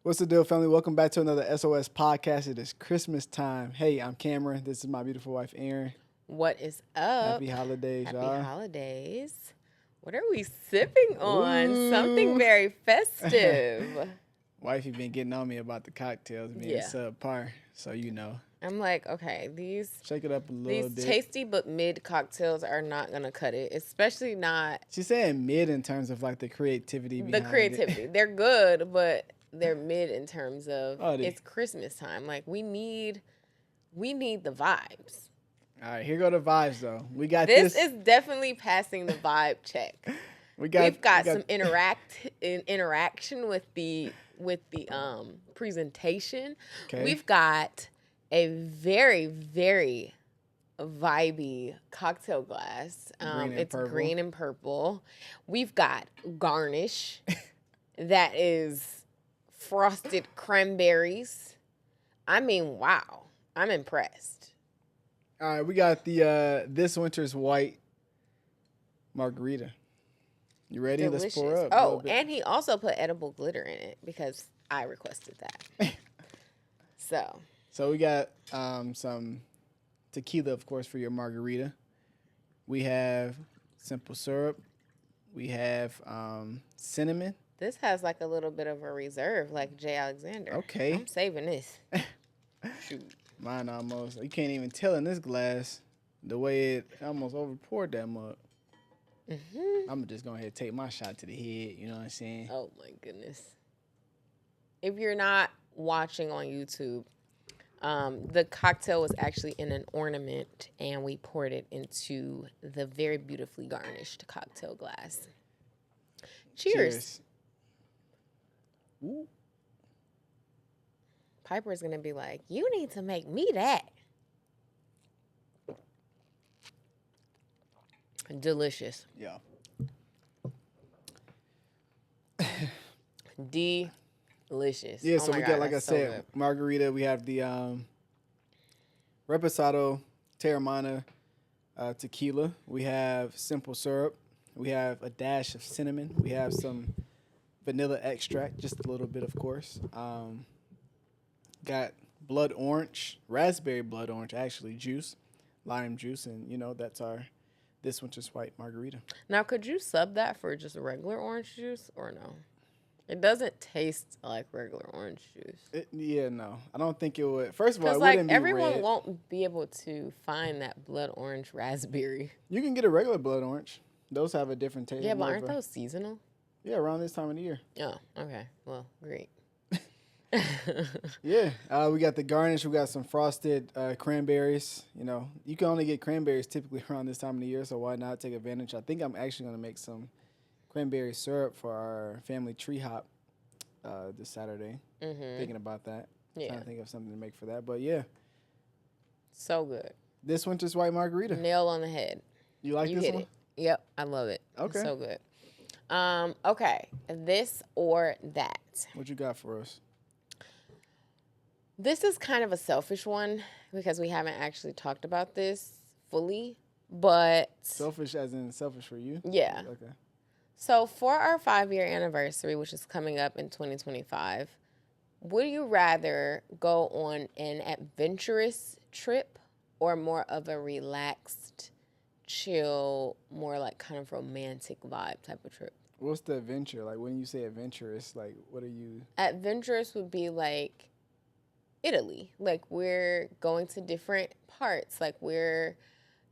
What's the deal, family? Welcome back to another SOS podcast. It is Christmas time. Hey, I'm Cameron. This is my beautiful wife, Erin. What is up? Happy holidays, Happy y'all. holidays. What are we sipping on? Something Ooh. very festive. Wifey been getting on me about the cocktails being Yeah. subpar, so you know. I'm like, okay, Shake it up a little these bit. tasty but mid cocktails are not gonna cut it, especially not She's saying mid in terms of like the creativity the behind creativity. it. They're good, but they're mid in terms of Oh, it's Christmas time. Like we need the vibes. All right, here go the vibes though. We got This this. is definitely passing the vibe check. We've got some interaction with the presentation. Okay. We've got a very vibey cocktail glass. Green and It's purple. green and purple. We've got garnish that is frosted cranberries. I mean, wow. I'm impressed. All right, we got the This Winters White Margarita. You ready? Delicious. Let's pour up. a little Oh, bit. and he also put edible glitter in it because I requested that. So So we got some tequila, of course, for your margarita. We have simple syrup. We have cinnamon. this has like a little bit of a reserve, like Jay Alexander. Okay. I'm saving this. Shoot. Mine almost. You can't even tell in this glass the way it almost over poured that mug. I'm just going to ahead and take my shot to the head. You know what I'm saying? Oh my goodness. If you're not watching on YouTube, the cocktail was actually in an ornament and we poured it into the very beautifully garnished cocktail glass. Cheers. Ooh. Piper's going to be like, you need to make me that. Delicious. Yeah. Delicious. Yeah, Oh so my we God, got, like I that's so said, good. margarita. We have the Reposado Terramana tequila. We have simple syrup. We have a dash of cinnamon. We have some vanilla extract, just a little bit, of course. Got blood orange, raspberry blood orange, actually, juice, lime juice, and, that's our This Winter's White Margarita. Now, could you sub that for just regular orange juice or no? It doesn't taste like regular orange juice. No. I don't think it would. First of all, Because, it like, wouldn't be everyone red. won't be able to find that blood orange raspberry. You can get a regular blood orange. Those have a different taste. Yeah, but more aren't of a- those seasonal? Yeah, around this time of the year. Oh, okay. Well, great. Yeah, we got the garnish. We got some frosted cranberries. You can only get cranberries typically around this time of the year, so why not take advantage? I think I'm actually going to make some cranberry syrup for our family tree hop this Saturday. Thinking about that. Yeah. Trying to think of something to make for that. But yeah, So good. This Winter's White Margarita. Nail on the head. You like You this hit one? it. Yep, I love it. Okay. It's so good. Okay, this or that. What you got for us? This is kind of a selfish one because we haven't actually talked about this fully, but Selfish as in selfish for you? yeah. Okay. So for our 5-year anniversary, which is coming up in 2025, would you rather go on an adventurous trip or more of a relaxed, chill, more like kind of romantic vibe type of trip? What's the adventure? Like when you say adventurous, like what are you? Adventurous would be like Italy. Like we're going to different parts. Like we're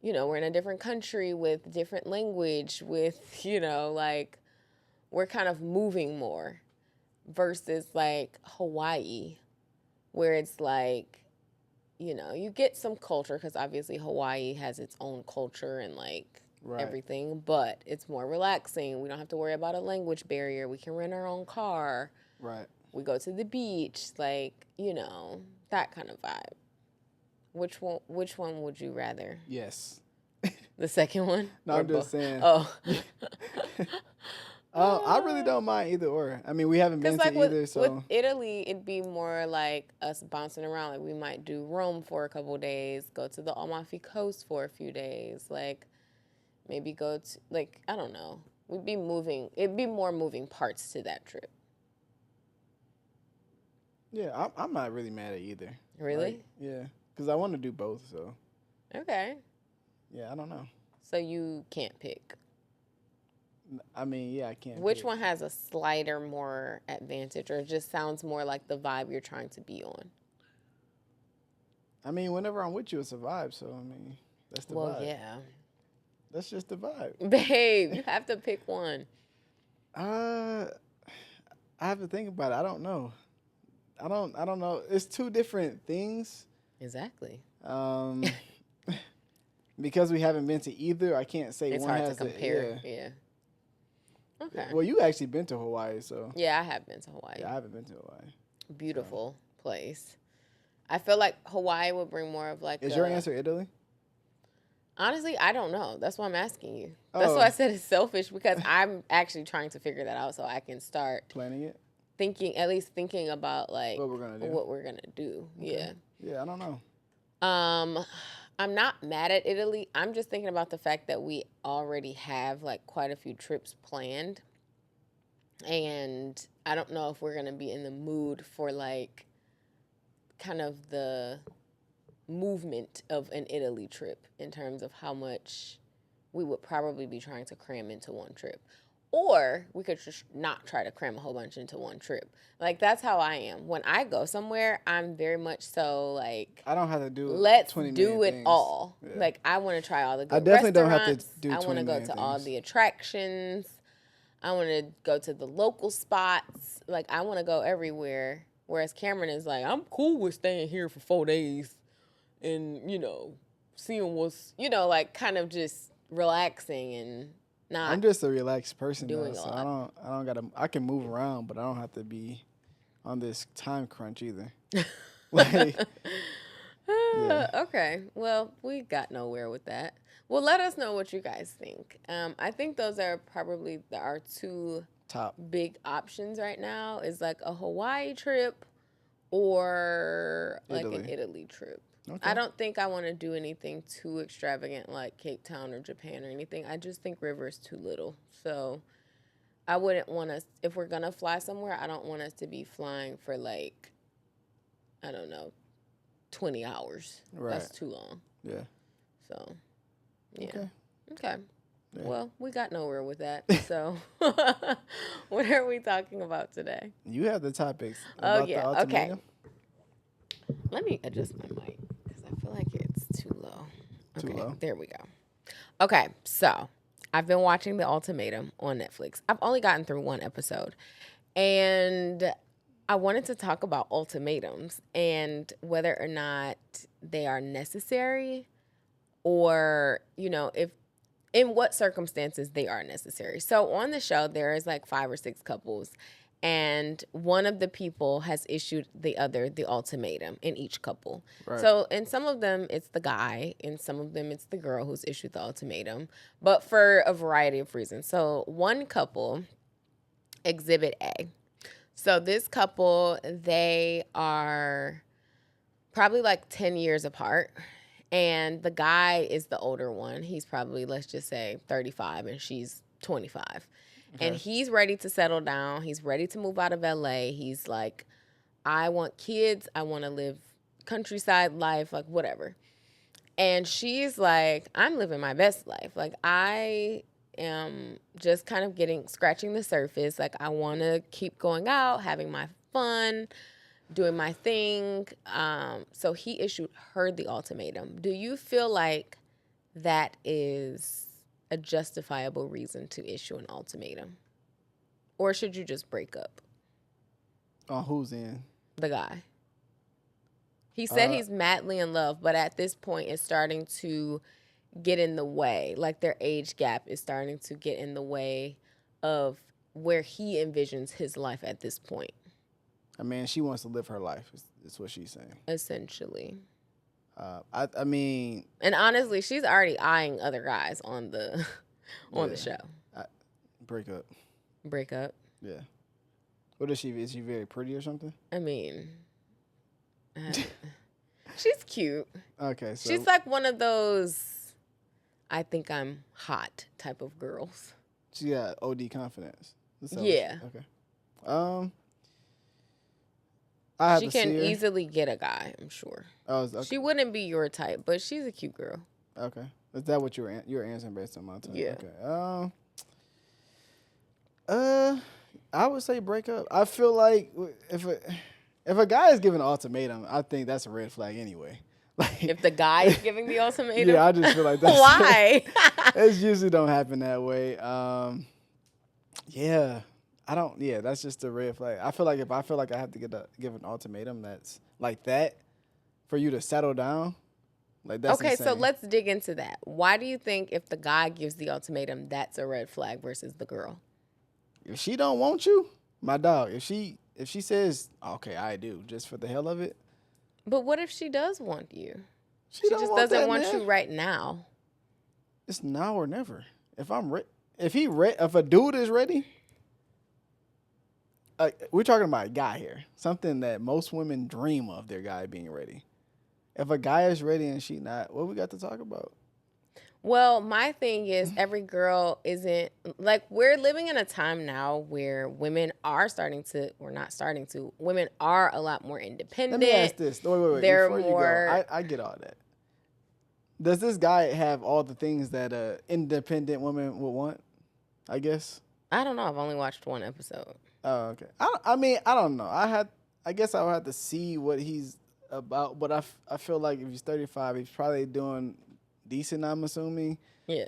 in a different country with different language, with, like we're kind of moving more versus like Hawaii, where it's like, you get some culture because obviously Hawaii has its own culture and like Right. everything, but it's more relaxing. We don't have to worry about a language barrier. We can rent our own car. Right. We go to the beach, like, that kind of vibe. Which one would you rather? Yes. The second one? No, Or I'm just both? saying. Oh. I really don't mind either or. I mean, we haven't been Because, to like, either, with so Italy, it'd be more like us bouncing around. Like, we might do Rome for a couple days, go to the Amalfi Coast for a few days. Like, maybe go to, like, I don't know. We'd be moving. It'd be more moving parts to that trip. Yeah, I'm not really mad at either. Really? Like, yeah, because I want to do both. So Okay. yeah, I don't know. So you can't pick. I mean, yeah, I can't. Which pick. one has a slighter more advantage, or just sounds more like the vibe you're trying to be on? I mean, whenever I'm with you, it's a vibe. So I mean, that's the Well, vibe. yeah. That's just the vibe. Babe, you have to pick one. I have to think about it. I don't know. I don't know. It's two different things. Exactly. Um, because we haven't been to either, I can't say It's one hard to has compare. Yeah. Okay. Well, you actually been to Hawaii, so Yeah, I have been to Hawaii. yeah, I haven't been to Hawaii. Beautiful place. I feel like Hawaii would bring more of like. Is your answer Italy? Honestly, I don't know. That's why I'm asking you. That's why I said it's selfish, because I'm actually trying to figure that out so I can start planning it, at least thinking about like what we're gonna do. Okay. Yeah. Yeah, I don't know. I'm not mad at Italy. I'm just thinking about the fact that we already have like quite a few trips planned. And I don't know if we're going to be in the mood for like kind of the movement of an Italy trip in terms of how much we would probably be trying to cram into one trip. Or we could just not try to cram a whole bunch into one trip. Like, that's how I am. When I go somewhere, I'm very much so, like... I don't have to do let's 20 do it things. all. Yeah. Like, I want to try all the good definitely don't have restaurants. to do 20 I want to go to all the attractions. I want to go to the local spots. Like, I want to go everywhere. Whereas Cameron is like, I'm cool with staying here for 4 days and, you know, seeing what's, you know, like, kind of just relaxing and... I'm just a relaxed person, doing though, so I don't gotta. I can move around, but I don't have to be on this time crunch either. Like, yeah. Okay, well, we got nowhere with that. Well, let us know what you guys think. I think those are probably our two top big options right now. Is like a Hawaii trip or like an Italy trip. Okay. I don't think I want to do anything too extravagant like Cape Town or Japan or anything. I just think river is too little. So I wouldn't want us, if we're going to fly somewhere, I don't want us to be flying for like, I don't know, 20 hours. Right. That's too long. Yeah. So, yeah. Okay. Yeah. Well, we got nowhere with that. So what are we talking about today? You have the topics. About the ultimatum. Okay. Let me adjust my mic. I feel like it's too low. Okay, too low? There we go. Okay, so I've been watching The Ultimatum on Netflix. I've only gotten through one episode. And I wanted to talk about ultimatums and whether or not they are necessary or, you know, if in what circumstances they are necessary. So on the show, there is like 5 or 6 couples. And one of the people has issued the other the ultimatum in each couple. Right. So in some of them, it's the guy. In some of them, it's the girl who's issued the ultimatum. But for a variety of reasons. So one couple, Exhibit A. So this couple, they are probably like 10 years apart. And the guy is the older one. He's probably, let's just say, 35 and she's 25. Okay. And he's ready to settle down. He's ready to move out of LA. He's like, I want kids. I want to live countryside life, like whatever. And she's like, I'm living my best life. Like, I am just kind of scratching the surface. Like, I want to keep going out, having my fun, doing my thing. So he issued her the ultimatum. Do you feel like that is a justifiable reason to issue an ultimatum? Or should you just break up? On whose end? The guy. He said he's madly in love, but at this point it's starting to get in the way. Like their age gap is starting to get in the way of where he envisions his life at this point. I mean, she wants to live her life, is what she's saying. Essentially. I mean, and honestly, she's already eyeing other guys on the the show. Break up. Break up. Yeah. What is she? Is she very pretty or something? I mean, she's cute. Okay, so she's like one of those I think I'm hot type of girls. She got OD confidence. Yeah. Okay. I have She to can see her. easily get a guy, I'm sure. Oh, okay. She wouldn't be your type, but she's a cute girl. Okay. Is that what you were answering based on my type? Yeah. Okay. I would say break up. I feel like if a guy is giving an ultimatum, I think that's a red flag anyway. Like If the guy is giving the ultimatum? yeah, I just feel like that's Why? it usually don't happen that way. Yeah, I don't. Yeah, that's just a red flag. I feel like if I feel like I have to give an ultimatum that's like that for you to settle down, like that's Okay, so insane. let's dig into that. Why do you think if the guy gives the ultimatum, that's a red flag versus the girl? If she don't want you, my dog. If she says okay, I do, just for the hell of it. But what if she does want you? She She just doesn't want you right now. It's now or never. If I'm ready, if a dude is ready, we're talking about a guy here. Something that most women dream of their guy being ready. If a guy is ready and she not, what we got to talk about? Well, my thing is every girl isn't like we're living in a time now where women are women are a lot more independent. Let me ask this. Wait. They're Before more. you go, I get all that. Does this guy have all the things that a independent woman would want? I guess. I don't know. I've only watched one episode. Oh, okay. I mean, I don't know. I guess I would have to see what he's about, but I feel like if he's 35, he's probably doing decent, I'm assuming. Yeah.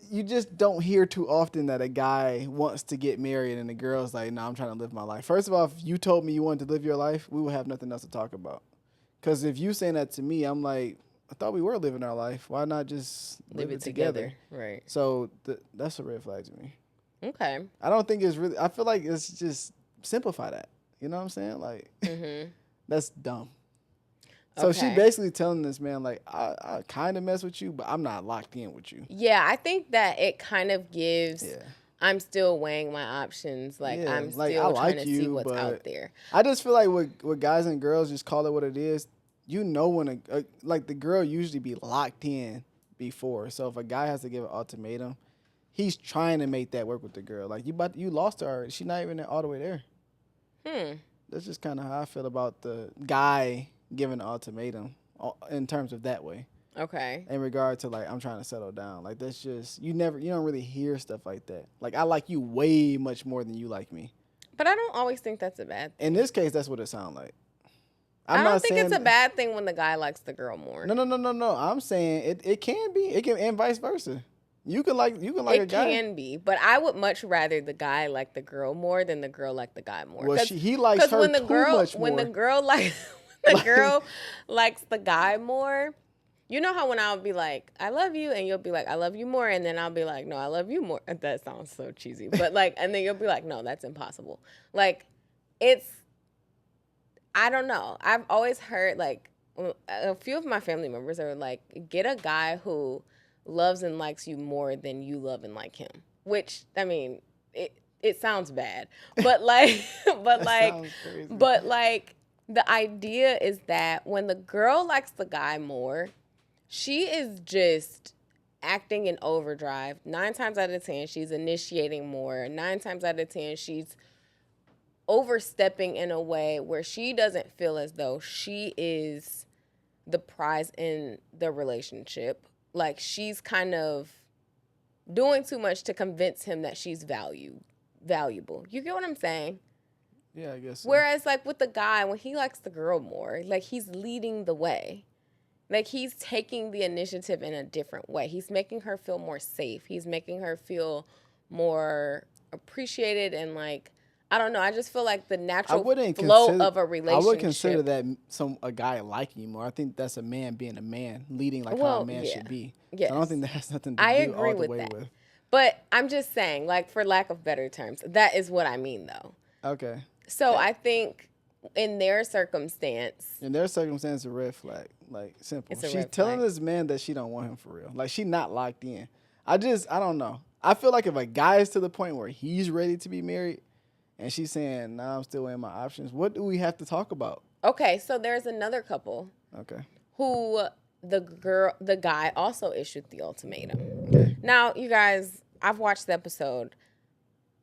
You just don't hear too often that a guy wants to get married and the girl's like, no, I'm trying to live my life. First of all, if you told me you wanted to live your life, we would have nothing else to talk about. Because if you saying that to me, I'm like, I thought we were living our life. Why not just live it together? Right. So that's a red flag to me. Okay. I don't think it's really, I feel like it's just simplify that. You know what I'm saying? Like, that's dumb. So she basically telling this man, like, I kind of mess with you, but I'm not locked in with you. Yeah, I think that it kind of gives, I'm still weighing my options. Like, I'm still trying to see what's out there. I just feel like with guys and girls, just call it what it is. You know when like the girl usually be locked in before. So if a guy has to give an ultimatum, he's trying to make that work with the girl. Like, you lost her already. She's not even all the way there. That's just kind of how I feel about the guy giving an ultimatum in terms of that way. Okay. In regard to, like, I'm trying to settle down. Like, that's just, you don't really hear stuff like that. Like, I like you way much more than you like me. But I don't always think that's a bad thing. In this case, that's what it sounds like. I don't think it's a bad thing when the guy likes the girl more. No. I'm saying it can be. It can, and vice versa. You can like a guy. It can be, but I would much rather the guy like the girl more than the girl like the guy more. Well, he likes her too much more. When the girl likes the guy more, you know how when I'll be like, I love you, and you'll be like, I love you more, and then I'll be like, no, I love you more. That sounds so cheesy, but like, and then you'll be like, no, that's impossible. Like, I don't know. I've always heard, like, a few of my family members are like, get a guy who loves and likes you more than you love and like him. Which, I mean, it sounds bad, but like, but like, the idea is that when the girl likes the guy more, she is just acting in overdrive. 9 times out of 10, she's initiating more. 9 times out of 10, she's overstepping in a way where she doesn't feel as though she is the prize in the relationship. Like, she's kind of doing too much to convince him that she's valuable. You get what I'm saying? Yeah, I guess so. Whereas, like, with the guy, when he likes the girl more, like, he's leading the way. Like, he's taking the initiative in a different way. He's making her feel more safe. He's making her feel more appreciated and, like, I don't know. I just feel like the natural flow of a relationship. I would consider that a guy liking you more. I think that's a man being a man, leading like how a man should be. Yes. So I don't think that has nothing to do all the way with. But I'm just saying, like, for lack of better terms, that is what I mean, though. Okay. So I think in their circumstance, a red flag. Like, simple. She's telling this man that she don't want him for real. Like, she not locked in. I don't know. I feel like if a guy is to the point where he's ready to be married, and she's saying, nah, I'm still weighing my options, what do we have to talk about? Okay, so there's another couple. Okay. Who the guy also issued the ultimatum. Okay. Now, you guys, I've watched the episode.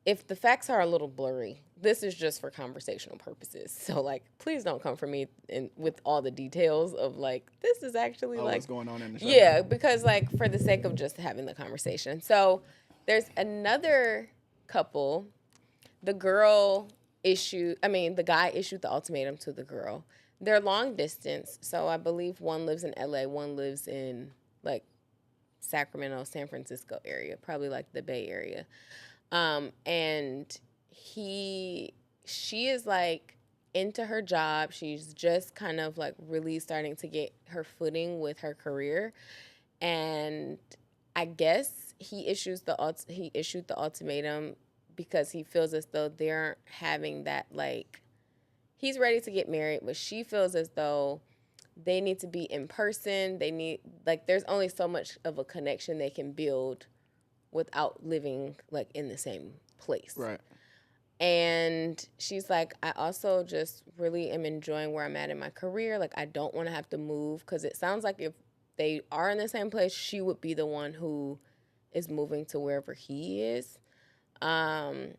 if the facts are a little blurry, this is just for conversational purposes. So, like, please don't come for me with all the details of, like, this is actually, like, what's going on in the show. Yeah, because, like, for the sake of just having the conversation. So, there's another couple. The guy issued the ultimatum to the girl. They're long distance. So, I believe one lives in LA, one lives in, like, Sacramento, San Francisco area, probably, like, the Bay Area. And she is like into her job. She's just kind of like really starting to get her footing with her career. And I guess he issued the ultimatum because he feels as though they aren't having that, like, he's ready to get married, but she feels as though they need to be in person. They need, like, there's only so much of a connection they can build without living, like, in the same place. Right. And she's like, I also just really am enjoying where I'm at in my career. Like, I don't want to have to move, because it sounds like if they are in the same place, she would be the one who is moving to wherever he is. And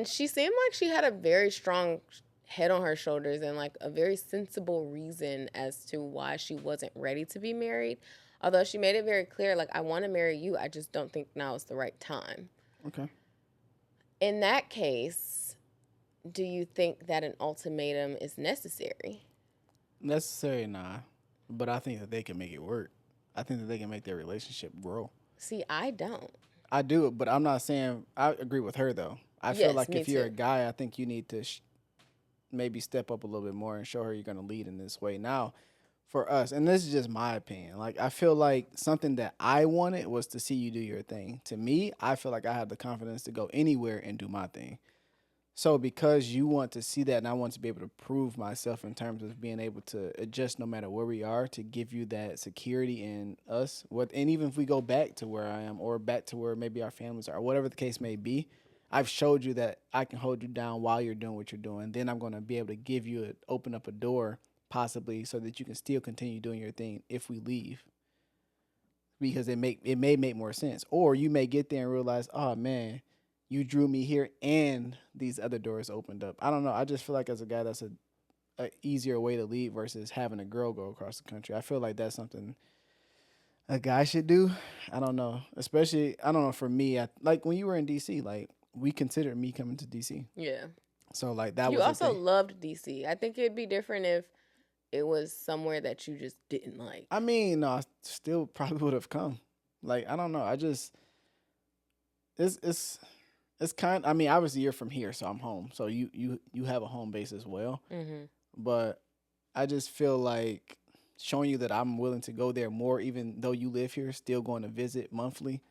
she seemed like she had a very strong head on her shoulders and, like, a very sensible reason as to why she wasn't ready to be married. Although she made it very clear, like, I want to marry you, I just don't think now is the right time. Okay. In that case, do you think that an ultimatum is necessary? Necessary, nah. But I think that they can make it work. I think that they can make their relationship grow. See, I don't. I do, but I'm not saying I agree with her, though. I feel like if you're a guy, I think you need to maybe step up a little bit more and show her you're going to lead in this way. Now, for us, and this is just my opinion, like, I feel like something that I wanted was to see you do your thing. To me, I feel like I have the confidence to go anywhere and do my thing. So because you want to see that and I want to be able to prove myself in terms of being able to adjust no matter where we are, to give you that security in us, and even if we go back to where I am or back to where maybe our families are, whatever the case may be, I've showed you that I can hold you down while you're doing what you're doing. Then I'm going to be able to give you open up a door possibly so that you can still continue doing your thing if we leave. Because it may make more sense. Or you may get there and realize, oh man, you drew me here and these other doors opened up. I don't know. I just feel like as a guy, that's a easier way to lead versus having a girl go across the country. I feel like that's something a guy should do. I don't know. Especially, I don't know, for me, like when you were in DC, like we considered me coming to DC. Yeah. So like that you was also loved DC. I think it'd be different if it was somewhere that you just didn't like. I mean, no, I still probably would have come. Like, I don't know. I just it's kind. I mean, obviously you're from here, so I'm home. So you have a home base as well. Mm-hmm. But I just feel like showing you that I'm willing to go there more, even though you live here, still going to visit monthly.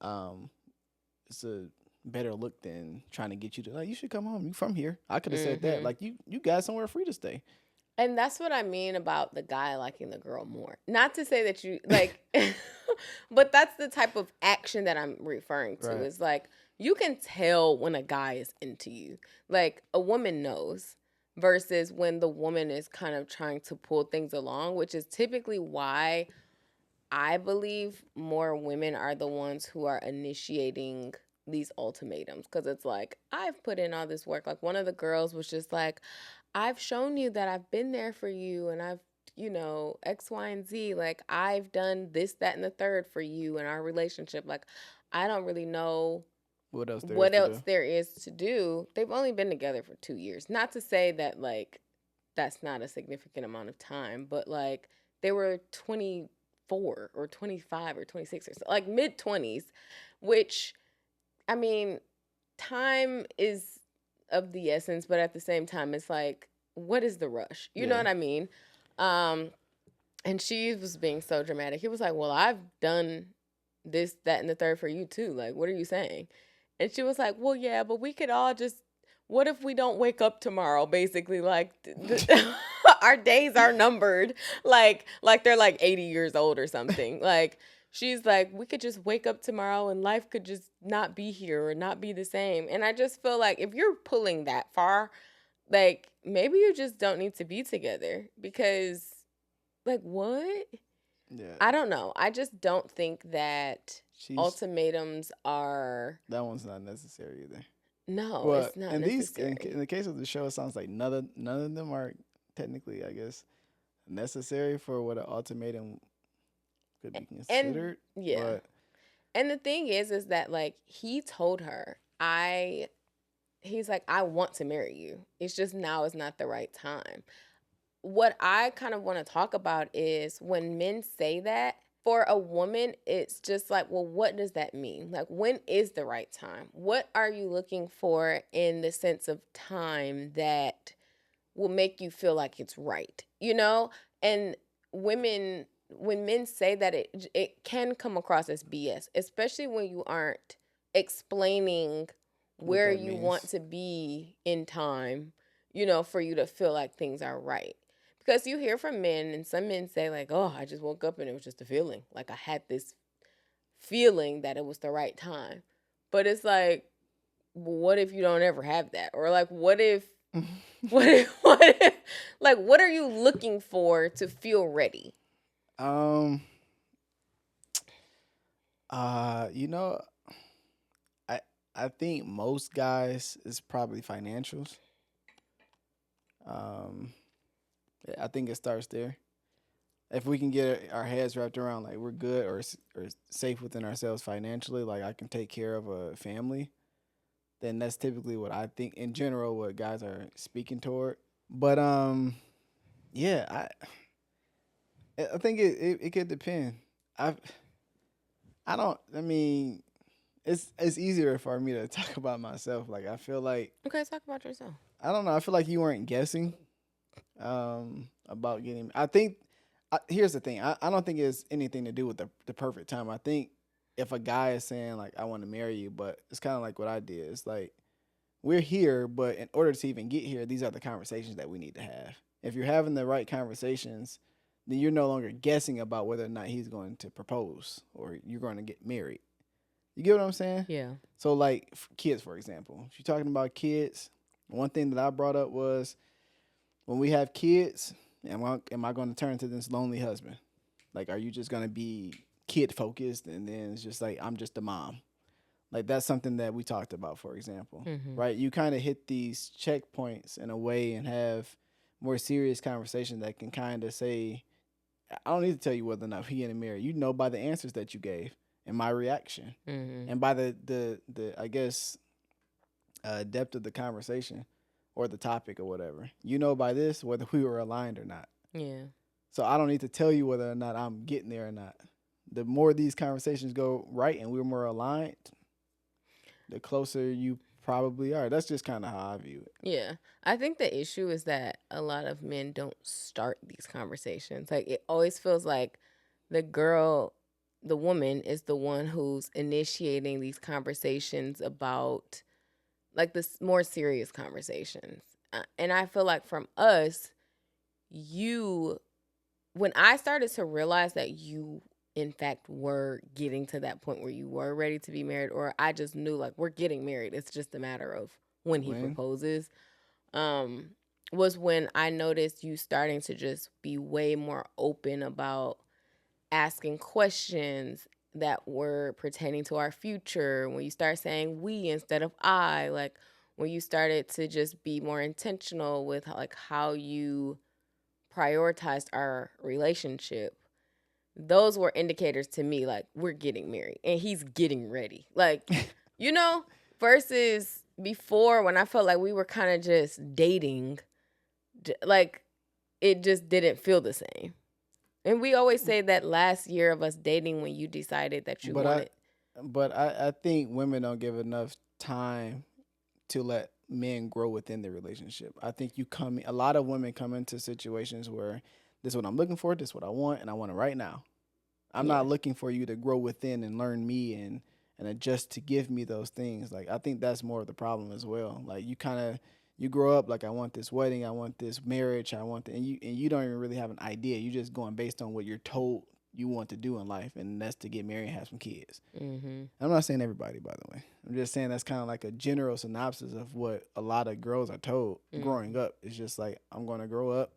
It's a better look than trying to get you to, like, you should come home. You from here. I could have said that. Like, you got somewhere free to stay. And that's what I mean about the guy liking the girl more. Not to say that you, like, but that's the type of action that I'm referring to. Right. Is like, you can tell when a guy is into you. Like, a woman knows versus when the woman is kind of trying to pull things along, which is typically why I believe more women are the ones who are initiating these ultimatums. Because it's like, I've put in all this work. Like, one of the girls was just like, I've shown you that I've been there for you and I've, X, Y, and Z. Like, I've done this, that, and the third for you in our relationship. Like, I don't really know what else there is to do. They've only been together for 2 years. Not to say that, like, that's not a significant amount of time, but, like, they were 24 or 25 or 26 or so, like, mid-20s, which, I mean, time is of the essence, but at the same time, it's like, what is the rush? You know what I mean? And she was being so dramatic. He was like, well, I've done this, that, and the third for you too. Like, what are you saying? And she was like, well, yeah, but we could all just, what if we don't wake up tomorrow? Basically, like, our days are numbered. Like they're like 80 years old or something. Like, she's like, we could just wake up tomorrow and life could just not be here or not be the same. And I just feel like if you're pulling that far, like, maybe you just don't need to be together because, like, what? Yeah, I don't know. I just don't think that she's ultimatums are. that one's not necessary either. No, Well, it's not in necessary. in the case of the show, it sounds like none of them are technically, I guess, necessary for what an ultimatum could be And considered. yeah. But And the thing is that like he told her, he's like, I want to marry you. It's just now is not the right time. What I kind of want to talk about is when men say that, for a woman, it's just like, well, what does that mean? Like, when is the right time? What are you looking for in the sense of time that will make you feel like it's right, you know? And women, when men say that, it can come across as BS, especially when you aren't explaining what where that you want means, to be in time, you know, for you to feel like things are right. Because you hear from men, and some men say, like, oh, I just woke up and it was just a feeling. Like, I had this feeling that it was the right time. But it's like, what if you don't ever have that? Or like, what if, like, what are you looking for to feel ready? um, you know, I I think most guys is probably financials. Um, I think it starts there. If we can get our heads wrapped around like we're good or safe within ourselves financially, like I can take care of a family, then that's typically what I think in general what guys are speaking toward. But yeah, I think it could depend. I I don't. I mean, it's easier for me to talk about myself. Like I feel like Okay, talk about yourself. I don't know. I feel like you weren't guessing about getting. I think here's the thing. I don't think it's anything to do with the perfect time. I think if a guy is saying like I want to marry you, but it's kind of like what I did. It's like we're here, but in order to even get here, these are the conversations that we need to have. If you're having the right conversations, then you're no longer guessing about whether or not he's going to propose or you're going to get married. You get what I'm saying? Yeah. So, like kids, for example, if you're talking about kids, one thing that I brought up was when we have kids, am I going to turn to this lonely husband? Like, are you just going to be kid focused and then it's just like, I'm just a mom? Like, that's something that we talked about, for example, Mm-hmm. right? You kind of hit these checkpoints in a way and have more serious conversation that can kind of say, I don't need to tell you whether or not he getting married. You know by the answers that you gave and my reaction, Mm-hmm. and by the I guess depth of the conversation or the topic or whatever. You know by this whether we were aligned or not. Yeah. So I don't need to tell you whether or not I'm getting there or not. The more these conversations go right and we're more aligned, the closer you probably are. That's just kind of how I view it. Yeah. I think the issue is that a lot of men don't start these conversations. Like, it always feels like the girl, the woman, is the one who's initiating these conversations about like this more serious conversations. And I feel like from us, you, when I started to realize that you, in fact, were getting to that point where you were ready to be married, or I just knew like we're getting married, it's just a matter of when he When proposes, um, was when I noticed you starting to just be way more open about asking questions that were pertaining to our future, when you start saying we instead of I, like when you started to just be more intentional with like how you prioritized our relationship, those were indicators to me like we're getting married and he's getting ready. Like, you know, versus before when I felt like we were kind of just dating, like it just didn't feel the same. And we always say that last year of us dating when you decided that you but I wanted. but I think women don't give enough time to let men grow within the relationship. I think a lot of women come into situations where this is what I'm looking for, this is what I want, and I want it right now. I'm Yeah. not looking for you to grow within and learn me and adjust to give me those things. Like I think that's more of the problem as well. Like you grow up like I want this wedding, I want this marriage, and you don't even really have an idea. You're just going based on what you're told you want to do in life, and that's to get married and have some kids. Mm-hmm. I'm not saying everybody, by the way. I'm just saying that's kind of like a general synopsis of what a lot of girls are told growing up. It's just like I'm going to grow up,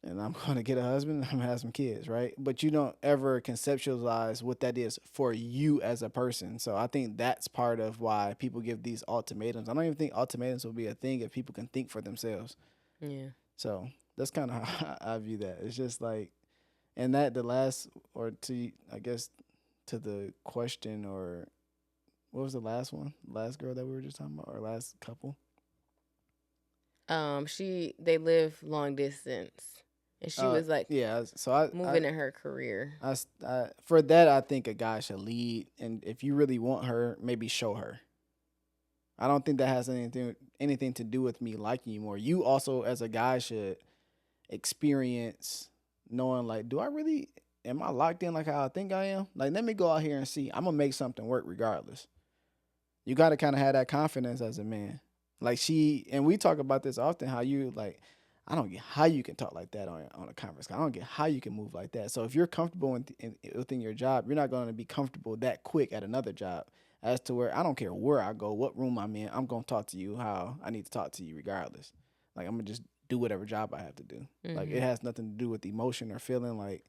and I'm going to get a husband and I'm going to have some kids, right? But you don't ever conceptualize what that is for you as a person. So I think that's part of why people give these ultimatums. I don't even think ultimatums will be a thing if people can think for themselves. Yeah. So that's kind of how I view that. It's just like, and that the last, or to, I guess, to the question, or what was the last one? Last girl that we were just talking about, or last couple? They live long distance, and she was like Yeah. So I moving in her career. for that, I think a guy should lead, and if you really want her, maybe show her. I don't think that has anything to do with me liking you more. You also, as a guy, should experience knowing, like, do I really, am I locked in like how I think I am? Like, let me go out here and see. I'm gonna make something work regardless. You got to kind of have that confidence as a man. Like, and we talk about this often, how you, like, I don't get how you can talk like that on a conference call. I don't get how you can move like that. So if you're comfortable within your job, you're not going to be comfortable that quick at another job. As to where I don't care where I go, what room I'm in, I'm going to talk to you how I need to talk to you regardless. Like, I'm going to just do whatever job I have to do. Mm-hmm. Like, it has nothing to do with emotion or feeling. Like,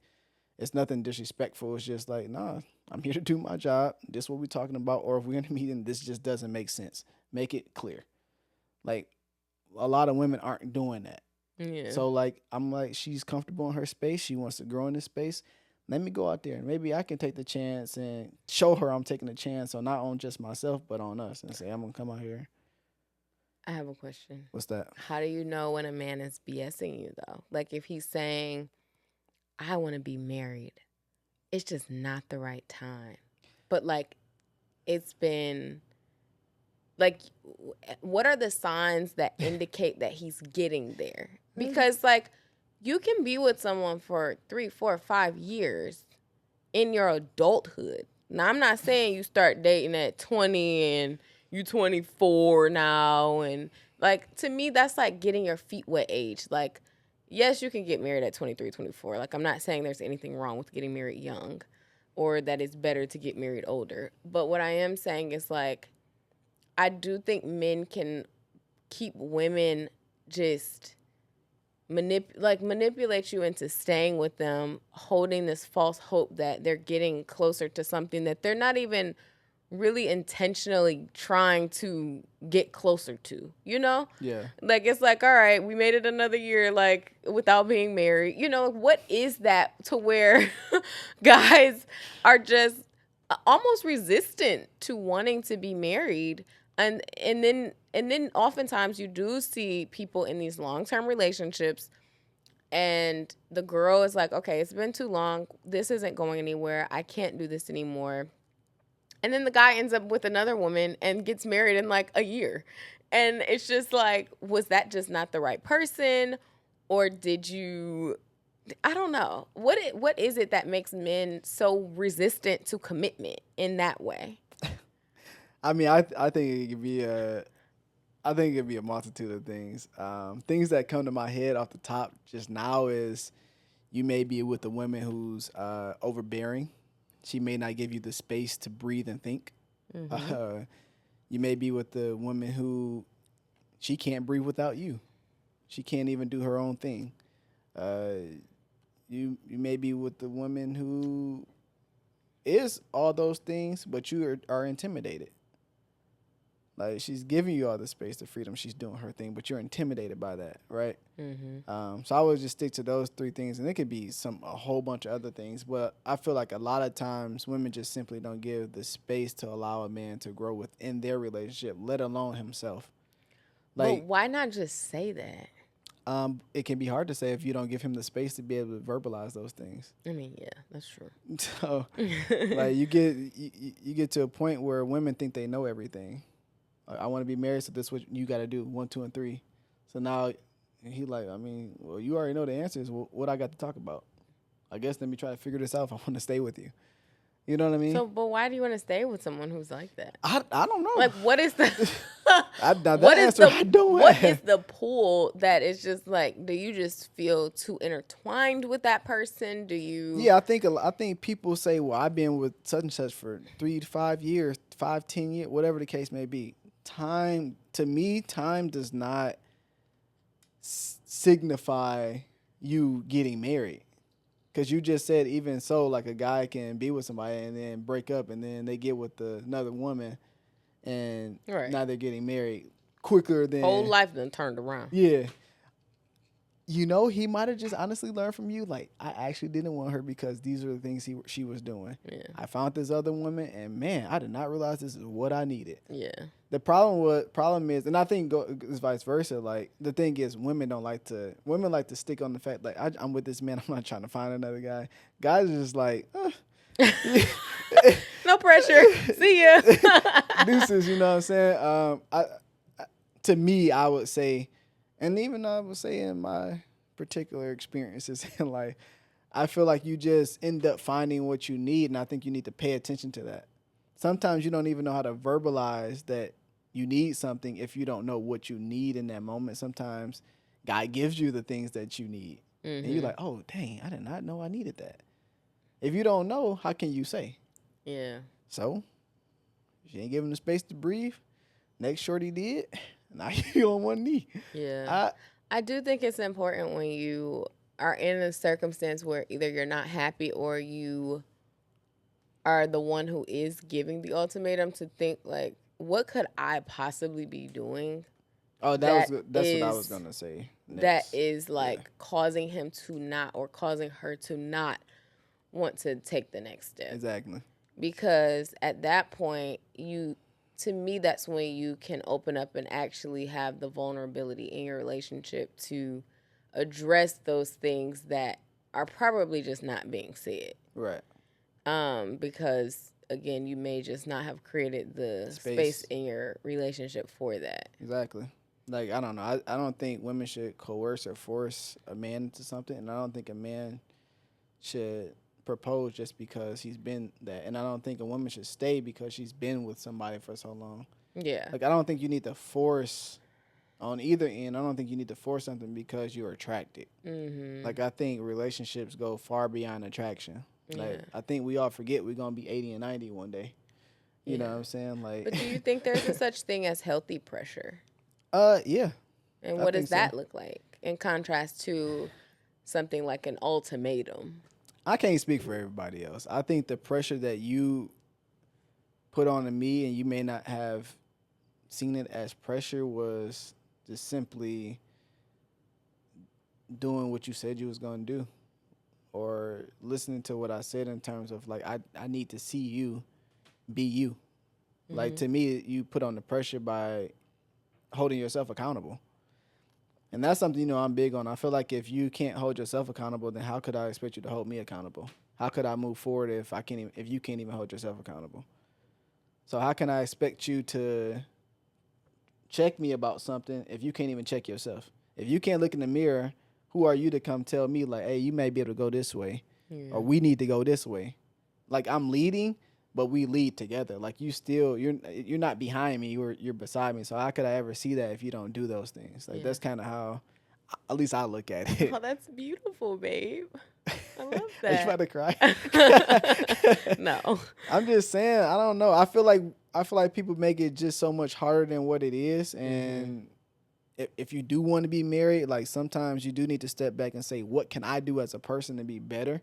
it's nothing disrespectful. It's just like, nah, I'm here to do my job. This is what we're talking about. Or if we're in a meeting, this just doesn't make sense. Make it clear. Like, a lot of women aren't doing that. Yeah. So, like, I'm like, she's comfortable in her space. She wants to grow in this space. Let me go out there and maybe I can take the chance and show her I'm taking a chance on not on just myself, but on us, and say, I'm going to come out here. I have a question. What's that? How do you know when a man is BSing you, though? Like, if he's saying, I want to be married, it's just not the right time. But, like, it's been, like, what are the signs that indicate that he's getting there? Because, like, you can be with someone for 3, 4, 5 years in your adulthood. Now, I'm not saying you start dating at 20 and you 24 now. And, like, to me, that's like getting your feet wet age. Like, yes, you can get married at 23, 24. Like, I'm not saying there's anything wrong with getting married young or that it's better to get married older. But what I am saying is, like, I do think men can keep women just manipulate you into staying with them, holding this false hope that they're getting closer to something that they're not even really intentionally trying to get closer to, you know? Yeah. Like, it's like, all right, we made it another year, like, without being married. You know, what is that to where guys are just almost resistant to wanting to be married? And then oftentimes you do see people in these long-term relationships and the girl is like, okay, it's been too long. This isn't going anywhere. I can't do this anymore. And then the guy ends up with another woman and gets married in like a year. And it's just like, was that just not the right person? Or did you, I don't know. What is it that makes men so resistant to commitment in that way? I mean, I think it could be a multitude of things. Things that come to my head off the top just now is you may be with a woman who's overbearing. She may not give you the space to breathe and think. Mm-hmm. You may be with the woman who she can't breathe without you. She can't even do her own thing. You may be with the woman who is all those things, but you are intimidated. Like, she's giving you all the space, the freedom, she's doing her thing, but you're intimidated by that, right? Mm-hmm. So I would just stick to those 3 things, and it could be a whole bunch of other things, but I feel like a lot of times women just simply don't give the space to allow a man to grow within their relationship, let alone himself. Like, but why not just say that? It can be hard to say if you don't give him the space to be able to verbalize those things. I mean, yeah, that's true. So, like, you get to a point where women think they know everything. I want to be married, so this is what you got to do, 1, 2, and 3. So now he like, I mean, well, you already know the answers. Well, what I got to talk about? I guess let me try to figure this out if I want to stay with you. You know what I mean? So, but why do you want to stay with someone who's like that? I don't know. Like, what is the what is the pull that is just like, do you just feel too intertwined with that person? Do you? Yeah, I think people say, well, I've been with such and such for 3 to 5 years, 5, 10 years, whatever the case may be. Time, to me, time does not signify you getting married. Because you just said even so, like a guy can be with somebody and then break up and then they get with another woman and Right. now they're getting married quicker than Whole life done turned around. Yeah. You know, he might have just honestly learned from you. Like, I actually didn't want her because these are the things she was doing. Yeah. I found this other woman, and man, I did not realize this is what I needed. Yeah. The problem is, and I think it's vice versa. Like, the thing is, women like to stick on the fact like I'm with this man. I'm not trying to find another guy. Guys are just like, no pressure. See ya. deuces. You know what I'm saying? To me, I would say. And even I would say in my particular experiences in life, I feel like you just end up finding what you need, and I think you need to pay attention to that. Sometimes you don't even know how to verbalize that you need something if you don't know what you need in that moment. Sometimes God gives you the things that you need, and you're like, oh, dang, I did not know I needed that. If you don't know, how can you say? Yeah. So, if you ain't giving the space to breathe, next shorty did. Now you on one knee. Yeah. I do think it's important when you are in a circumstance where either you're not happy or you are the one who is giving the ultimatum to think like, what could I possibly be doing? Oh, that's what I was gonna say. Next. That is like causing him to not or causing her to not want to take the next step. Exactly. Because at that point, to me, that's when you can open up and actually have the vulnerability in your relationship to address those things that are probably just not being said. Right. Because again, you may just not have created the space in your relationship for that. Exactly. Like, I don't know. I don't think women should coerce or force a man into something, and I don't think a man should propose just because he's been that, and I don't think a woman should stay because she's been with somebody for so long. Yeah. Like, I don't think you need to force on either end. I don't think you need to force something because you're attracted. Mm-hmm. Like, I think relationships go far beyond attraction. Like, I think we all forget we're gonna be 80 and 90 one day. You know what I'm saying? Like, but do you think there's a such thing as healthy pressure? Yeah. And what does that look like in contrast to something like an ultimatum? I can't speak for everybody else. I think the pressure that you put on me, and you may not have seen it as pressure, was just simply doing what you said you was going to do, or listening to what I said in terms of like, I need to see you be you. Mm-hmm. Like, to me, you put on the pressure by holding yourself accountable. And that's something, I'm big on. I feel like if you can't hold yourself accountable, then how could I expect you to hold me accountable? How could I move forward if you can't even hold yourself accountable? So how can I expect you to check me about something if you can't even check yourself? If you can't look in the mirror, who are you to come tell me like, hey, you may be able to go this way, or we need to go this way? Like, I'm leading, but we lead together. Like, you're not behind me, you're beside me. So how could I ever see that if you don't do those things? Like, that's kind of how, at least I look at it. Oh, that's beautiful, babe. I love that. Are you about to cry? No. I'm just saying, I don't know. I feel like people make it just so much harder than what it is. And if you do want to be married, like, sometimes you do need to step back and say, what can I do as a person to be better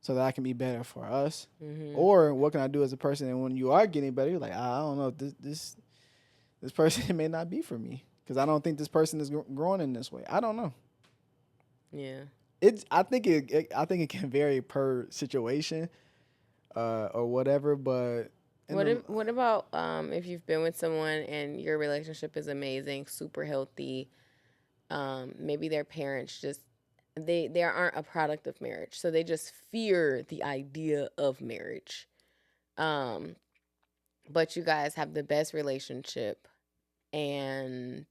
so that I can be better for us? Mm-hmm. Or what can I do as a person? And when you are getting better, you're like, I don't know, this person may not be for me because I don't think this person is growing in this way. I don't know. Yeah. I think it can vary per situation, or whatever. But what about if you've been with someone and your relationship is amazing, super healthy, maybe their parents just they aren't a product of marriage, so they just fear the idea of marriage, but you guys have the best relationship, and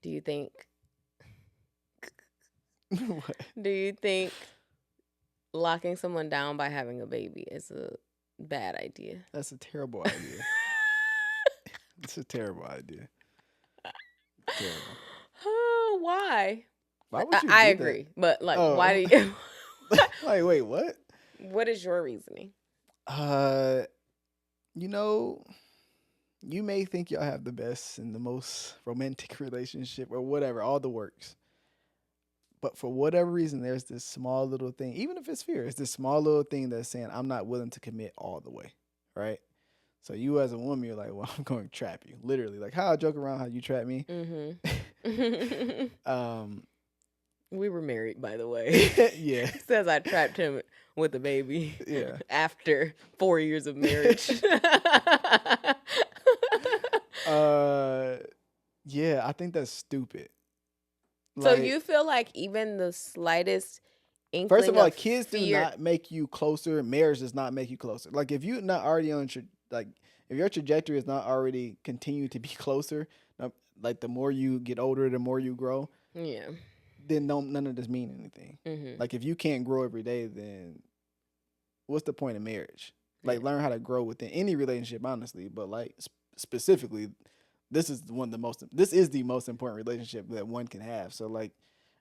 do you think? What? Do you think locking someone down by having a baby is a bad idea? That's a terrible idea. It's a terrible idea. Terrible. Why? Why would you I do agree, that? but like, why do you? Like, wait, what? What is your reasoning? You may think y'all have the best and the most romantic relationship or whatever, all the works. But for whatever reason, there's this small little thing, even if it's fear, it's this small little thing that's saying, I'm not willing to commit all the way. Right? So you as a woman, you're like, well, I'm going to trap you. Literally. Like how I joke around how you trap me. We were married, by the way. Yeah. He says I trapped him with a baby. Yeah. After 4 years of marriage. Yeah, I think that's stupid. So you feel like even the slightest inkling first of all, of kids fear... do not make you closer. Marriage does not make you closer. Like if you're not already on if your trajectory is not already continue to be closer, like the more you get older, the more you grow. Yeah. Then none of this mean anything. Mm-hmm. Like if you can't grow every day, then what's the point of marriage? Like learn how to grow within any relationship, honestly. But like specifically, this is the most important relationship that one can have. So like,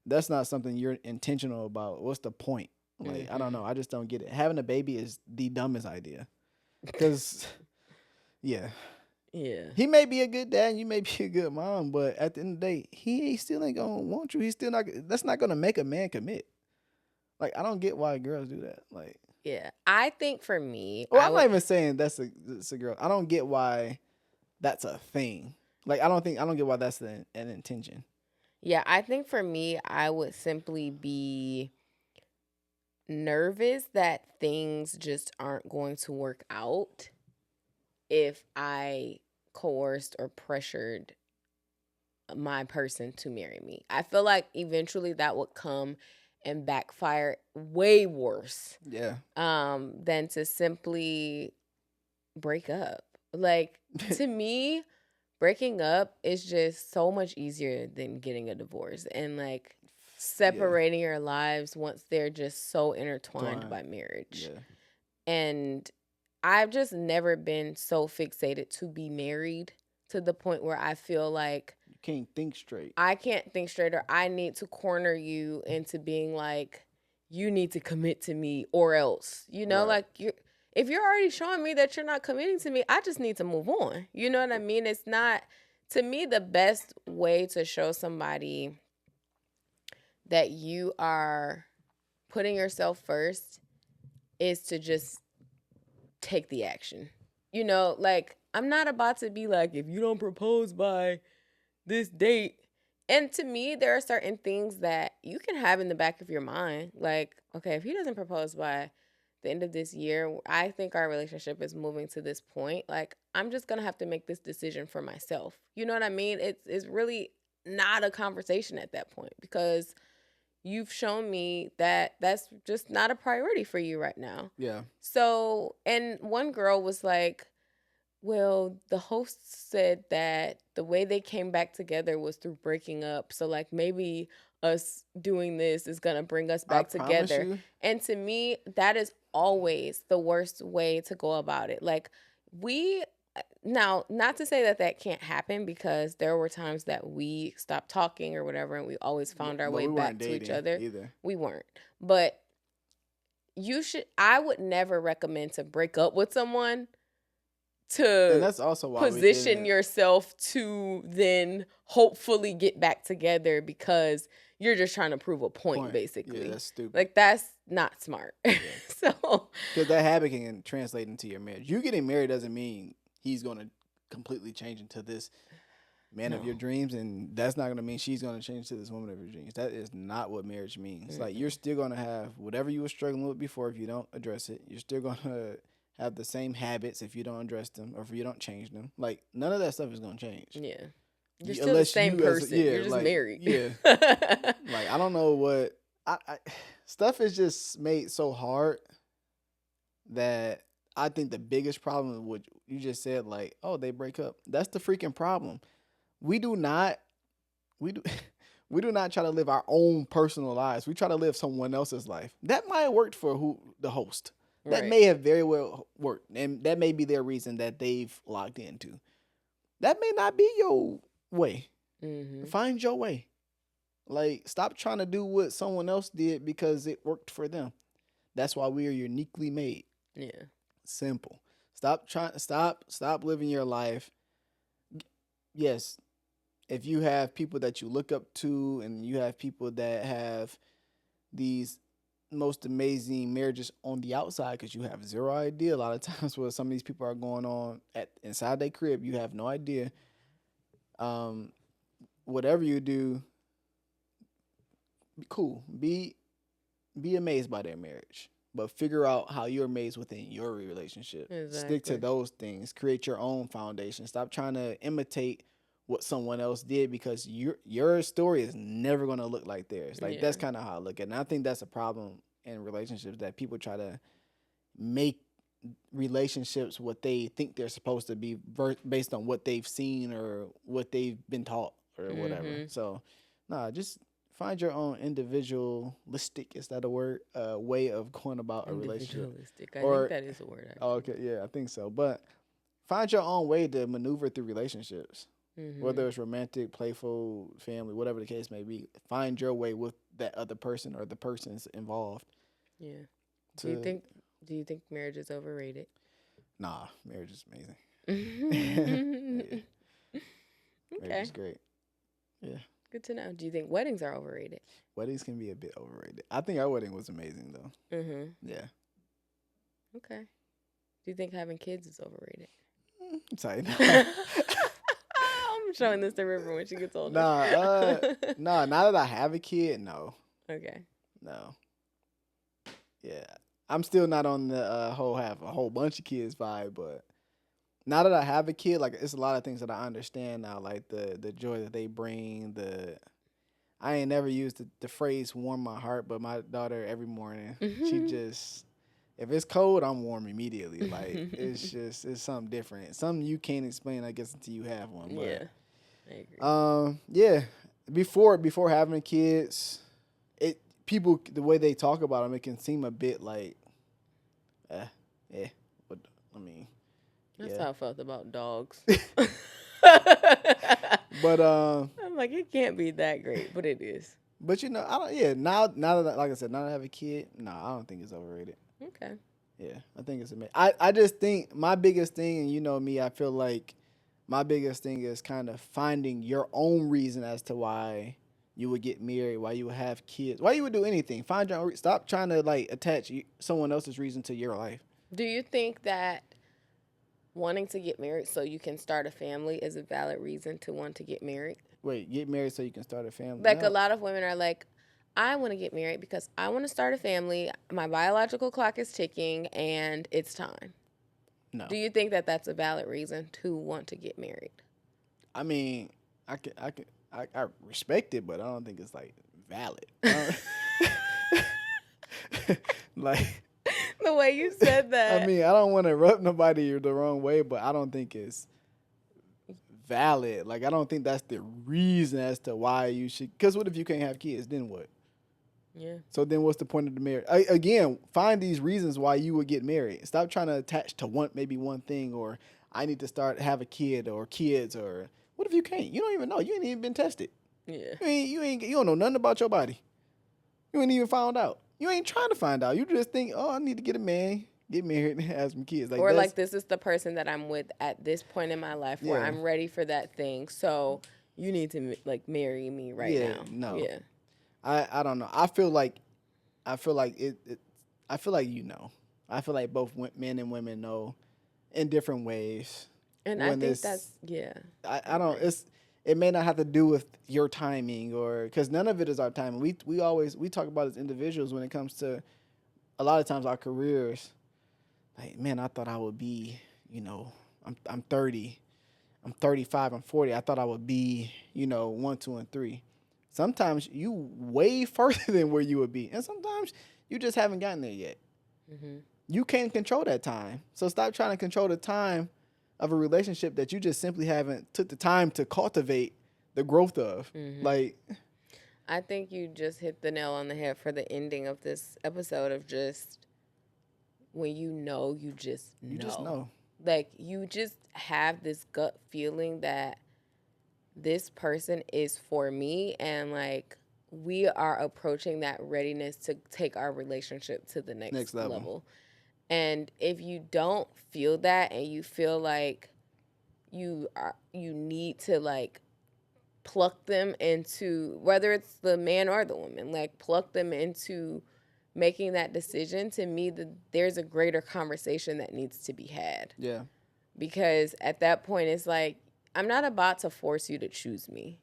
that's not something you're intentional about. What's the point? Like I don't know. I just don't get it. Having a baby is the dumbest idea. Because, yeah. Yeah. He may be a good dad and you may be a good mom, but at the end of the day, he still ain't gonna want you. He's still not. That's not gonna make a man commit. Like I don't get why girls do that. Like. Yeah, I think for me, well, I'm not even saying that's a girl. I don't get why that's a thing. Like I don't get why that's an intention. Yeah, I think for me, I would simply be nervous that things just aren't going to work out if I coerced or pressured my person to marry me. I feel like eventually that would come and backfire way worse. Yeah. Than to simply break up. Like to me, breaking up is just so much easier than getting a divorce and like separating your lives once they're just so intertwined by marriage. Yeah. And I've just never been so fixated to be married to the point where I feel like can't think straight. I can't think straight, or I need to corner you into being like, you need to commit to me or else, you know, right. Like if you're already showing me that you're not committing to me, I just need to move on. You know what I mean? It's not, to me, the best way to show somebody that you are putting yourself first is to just take the action. You know, like I'm not about to be like, if you don't propose by this date. And to me, there are certain things that you can have in the back of your mind. Like, okay, if he doesn't propose by the end of this year, I think our relationship is moving to this point. Like, I'm just going to have to make this decision for myself. You know what I mean? It's really not a conversation at that point because you've shown me that that's just not a priority for you right now. Yeah. So, and one girl was like, well, the host said that the way they came back together was through breaking up. So, like, maybe us doing this is going to bring us back together. And to me, that is always the worst way to go about it. Like, now, not to say that that can't happen because there were times that we stopped talking or whatever and we always found our way back to each other. Either. We weren't. But I would never recommend to break up with someone to and that's also why position yourself to then hopefully get back together because you're just trying to prove a point. Basically. Yeah, that's stupid. Like, that's not smart. Yeah. So, because that habit can translate into your marriage. You getting married doesn't mean he's going to completely change into this man of your dreams, and that's not going to mean she's going to change to this woman of your dreams. That is not what marriage means. Mm-hmm. Like, you're still going to have whatever you were struggling with before if you don't address it. You're still going to have the same habits if you don't address them or if you don't change them. Like, none of that stuff is going to change. Yeah. You're still the same person. You're just married. Yeah. Like, I don't know what... stuff is just made so hard that I think the biggest problem is what you just said, like, oh, they break up. That's the freaking problem. We do not try to live our own personal lives. We try to live someone else's life. That might have worked for the host. That may have very well worked, and that may be their reason that they've locked into. That may not be your way. Mm-hmm. Find your way. Like, stop trying to do what someone else did because it worked for them. That's why we are uniquely made. Yeah. Simple. Stop living your life. Yes, if you have people that you look up to and you have people that have these most amazing marriages on the outside because you have zero idea a lot of times what some of these people are going on at inside their crib, you have no idea. um Whatever you do, cool, be amazed by their marriage, but figure out how you're amazed within your relationship. Stick to Exactly. those things, create your own foundation, stop trying to imitate what someone else did because your story is never going to look like theirs. Like Yeah. that's kind of how I look at it. And I think that's a problem in relationships, that people try to make relationships what they think they're supposed to be based on what they've seen or what they've been taught or whatever. Mm-hmm. So, nah, just find your own individualistic, is that a word? Way of going about a relationship. Individualistic. I think Or, that is a word, oh, actually. okay, yeah, I think so. But find your own way to maneuver through relationships, Mm-hmm. whether it's romantic, playful, family, whatever the case may be. Find your way with that other person or the persons involved. Yeah. Do you To think do you think marriage is overrated? Nah, marriage is amazing. Yeah, Okay. marriage is great. Yeah, Good to know. Do you think weddings are overrated? weddings can be a bit overrated. I think our wedding was amazing though. Mm-hmm. Yeah, Okay. Do you think having kids is overrated? tight. I'm showing this to River when she gets older. Nah. Now that I have a kid, no, Okay. no. Yeah, I'm still not on the whole have a whole bunch of kids vibe, but now that I have a kid, like it's a lot of things that I understand now, like the joy that they bring. I ain't never used the phrase warm my heart, but my daughter every morning, she just, if it's cold, I'm warm immediately. Like it's something different. Something you can't explain, I guess, until you have one. But Yeah, I agree. yeah. Before having kids, people, the way they talk about them, it can seem a bit like yeah. But I mean, That's yeah. how I felt about dogs. But I'm like, it can't be that great, but it is. but you know, I don't. Yeah, now that, like I said, now that I have a kid, no, I don't think it's overrated. Okay. Yeah, I think it's amazing. I just think my biggest thing, and you know me, I feel like my biggest thing is kind of finding your own reason as to why you would get married, why you would have kids, why you would do anything. Find your own. Stop trying to like attach someone else's reason to your life. Do you think that wanting to get married so you can start a family is a valid reason to want to get married? Wait, get married so you can start a family? Like No. a lot of women are like, I want to get married because I want to start a family. My biological clock is ticking and it's time. No. Do you think that that's a valid reason to want to get married? I mean, I respect it, but I don't think it's like valid. Like, The way you said that. I mean, I don't want to rub nobody the wrong way, but I don't think it's valid. Like, I don't think that's the reason as to why you should. Because what if you can't have kids? Then what? Yeah. So then what's the point of the marriage? Again, find these reasons why you would get married. Stop trying to attach to maybe one thing, or I need to have a kid or kids, or what if you can't? You don't even know. You ain't even been tested. Yeah. You don't know nothing about your body. You ain't even found out. You ain't trying to find out. You just think, oh, I need to get a man, get married, and have some kids. Or like, this is the person that I'm with at this point in my life where Yeah. I'm ready for that thing. So you need to like marry me right now. No. Yeah. I don't know. I feel like it I feel like you know. I feel like both men and women know in different ways. And I think that's I don't. It may not have to do with your timing, or because none of it is our timing. We always talk about as individuals when it comes to a lot of times our careers. Like, man, I thought I would be, I'm 30, I'm 35, I'm 40. I thought I would be, 1, 2, and 3. Sometimes you way further than where you would be, and sometimes you just haven't gotten there yet. Mm-hmm. You can't control that time, so stop trying to control the time of a relationship that you just simply haven't took the time to cultivate the growth of. Mm-hmm. Like, I think you just hit the nail on the head for the ending of this episode of just when you just know. you just know. Like, you just have this gut feeling that this person is for me, and like we are approaching that readiness to take our relationship to the next level. And if you don't feel that and you feel like you need to like pluck them into, whether it's the man or the woman, like pluck them into making that decision, to me, there's a greater conversation that needs to be had. Yeah. Because at that point, it's like, I'm not about to force you to choose me.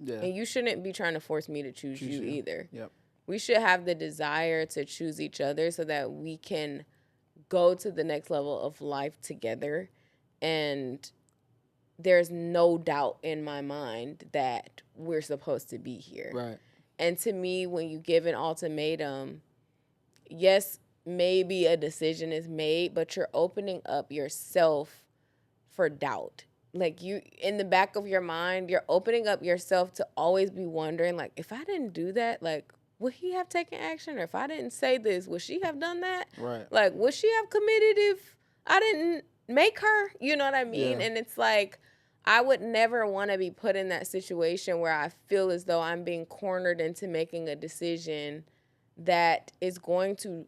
Yeah. And you shouldn't be trying to force me to choose you either. Yep. We should have the desire to choose each other so that we can go to the next level of life together. And there's no doubt in my mind that we're supposed to be here. Right. And to me, when you give an ultimatum, yes, maybe a decision is made, but you're opening up yourself for doubt. Like, you, in the back of your mind, you're opening up yourself to always be wondering, like, if I didn't do that, like, would he have taken action? Or if I didn't say this, would she have done that? Right. Like, would she have committed if I didn't make her? You know what I mean? Yeah. And it's like, I would never want to be put in that situation where I feel as though I'm being cornered into making a decision that is going to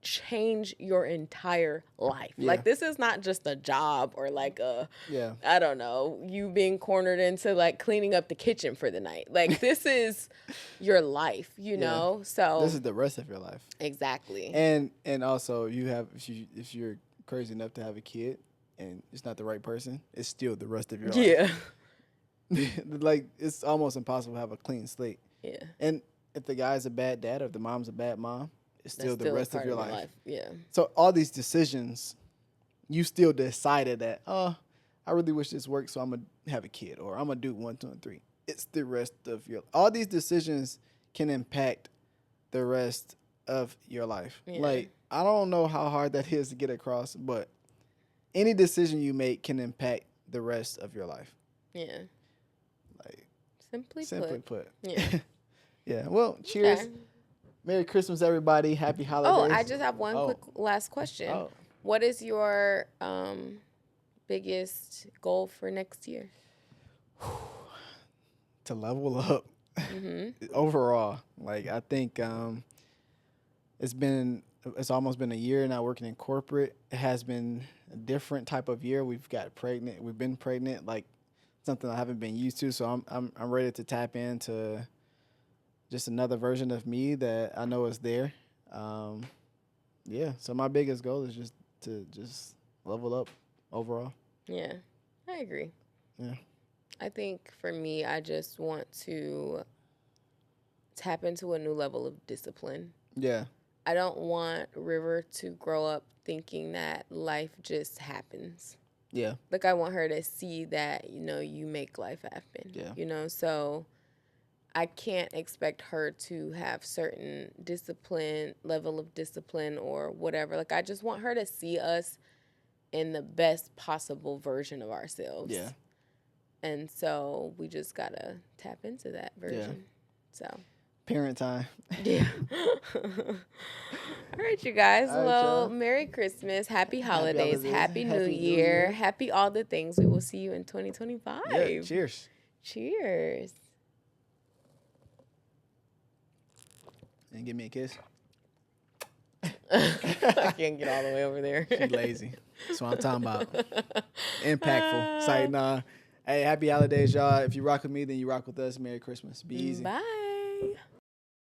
change your entire life. Yeah. Like, this is not just a job or like a, Yeah. I don't know, you being cornered into like cleaning up the kitchen for the night. Like, this is your life, you know? So this is the rest of your life. Exactly. And also, you have, if you're crazy enough to have a kid and it's not the right person, it's still the rest of your life. Yeah. Like, it's almost impossible to have a clean slate. Yeah. And if the guy's a bad dad or if the mom's a bad mom, it's still That's the still a rest of part your life. Yeah. So all these decisions, you still decided that, oh, I really wish this worked, so I'm going to have a kid, or I'm going to do 1, 2, and 3. It's the rest of your, all these decisions can impact the rest of your life. Yeah. Like, I don't know how hard that is to get across, but any decision you make can impact the rest of your life. Yeah. Like, Simply put. Yeah. Yeah. Well, cheers. Okay. Merry Christmas, everybody. Happy holidays. Oh, I just have one quick last question. Oh. What is your biggest goal for next year? To level up. Mm-hmm. Overall, like, I think it's almost been a year now working in corporate. It has been a different type of year. We've been pregnant, like something I haven't been used to. So I'm ready to tap into just another version of me that I know is there. Yeah. So my biggest goal is just to level up overall. Yeah, I agree. Yeah. I think for me, I just want to tap into a new level of discipline. Yeah. I don't want River to grow up thinking that life just happens. Yeah. Like, I want her to see that, you make life happen. Yeah. So I can't expect her to have certain level of discipline or whatever. Like, I just want her to see us in the best possible version of ourselves. Yeah. And so we just got to tap into that version. Yeah. So. Parent time. Yeah. All right, you guys. All right, well, y'all. Merry Christmas. Happy holidays. Happy New Year. Happy all the things. We will see you in 2025. Yeah. Cheers. Cheers. And give me a kiss. I can't get all the way over there. She's lazy. That's what I'm talking about. Impactful. Say, nah. Hey, happy holidays, y'all. If you rock with me, then you rock with us. Merry Christmas. Be easy. Bye.